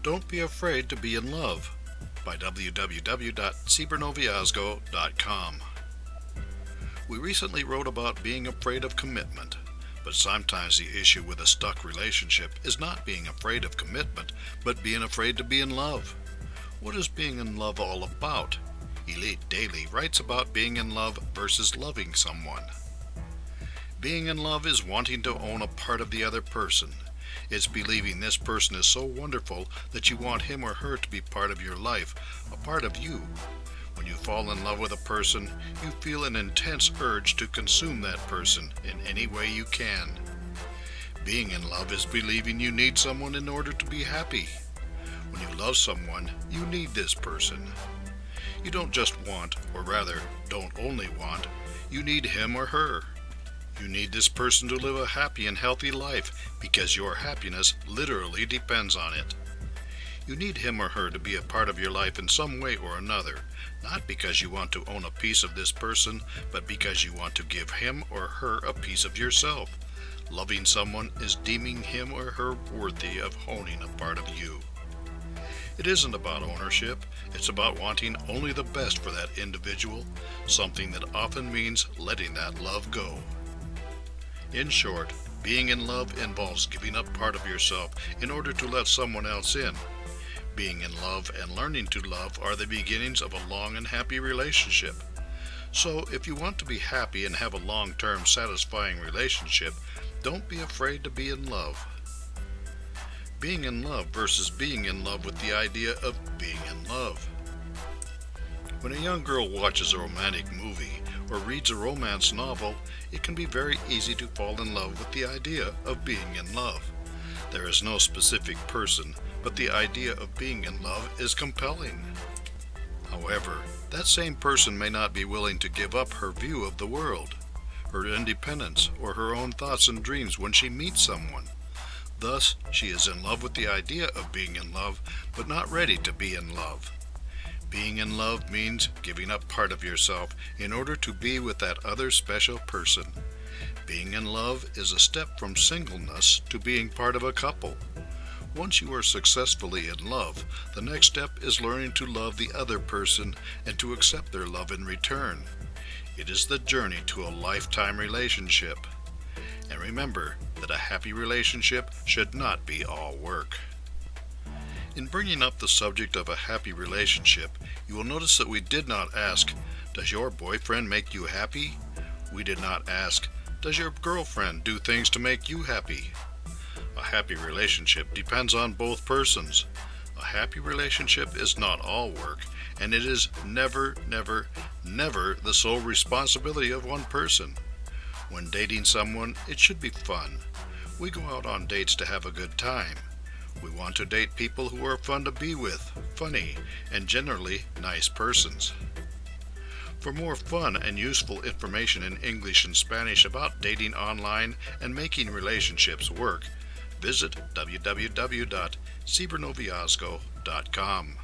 Don't Be Afraid to Be in Love by www.cibernoviazgo.com. We recently wrote about being afraid of commitment, but sometimes the issue with a stuck relationship is not being afraid of commitment, but being afraid to be in love. What is being in love all about? Elite Daily writes about being in love versus loving someone. Being in love is wanting to own a part of the other person. It's believing this person is so wonderful that you want him or her to be part of your life, a part of you. When you fall in love with a person, you feel an intense urge to consume that person in any way you can. Being in love is believing you need someone in order to be happy. When you love someone, you need this person. You don't just want, or rather, don't only want, you need him or her. You need this person to live a happy and healthy life because your happiness literally depends on it. You need him or her to be a part of your life in some way or another, not because you want to own a piece of this person, but because you want to give him or her a piece of yourself. Loving someone is deeming him or her worthy of owning a part of you. It isn't about ownership, it's about wanting only the best for that individual, something that often means letting that love go. In short, being in love involves giving up part of yourself in order to let someone else in. Being in love and learning to love are the beginnings of a long and happy relationship. So, if you want to be happy and have a long-term satisfying relationship, don't be afraid to be in love. Being in love versus being in love with the idea of being in love. When a young girl watches a romantic movie or reads a romance novel, it can be very easy to fall in love with the idea of being in love. There is no specific person, but the idea of being in love is compelling. However, that same person may not be willing to give up her view of the world, her independence, or her own thoughts and dreams when she meets someone. Thus, she is in love with the idea of being in love, but not ready to be in love. Being in love means giving up part of yourself in order to be with that other special person. Being in love is a step from singleness to being part of a couple. Once you are successfully in love, the next step is learning to love the other person and to accept their love in return. It is the journey to a lifetime relationship. And remember that a happy relationship should not be all work. In bringing up the subject of a happy relationship, you will notice that we did not ask, does your boyfriend make you happy? We did not ask, does your girlfriend do things to make you happy? A happy relationship depends on both persons. A happy relationship is not all work, and it is never, never, never the sole responsibility of one person. When dating someone, it should be fun. We go out on dates to have a good time. We want to date people who are fun to be with, funny, and generally nice persons. For more fun and useful information in English and Spanish about dating online and making relationships work, visit www.cibernoviazgo.com.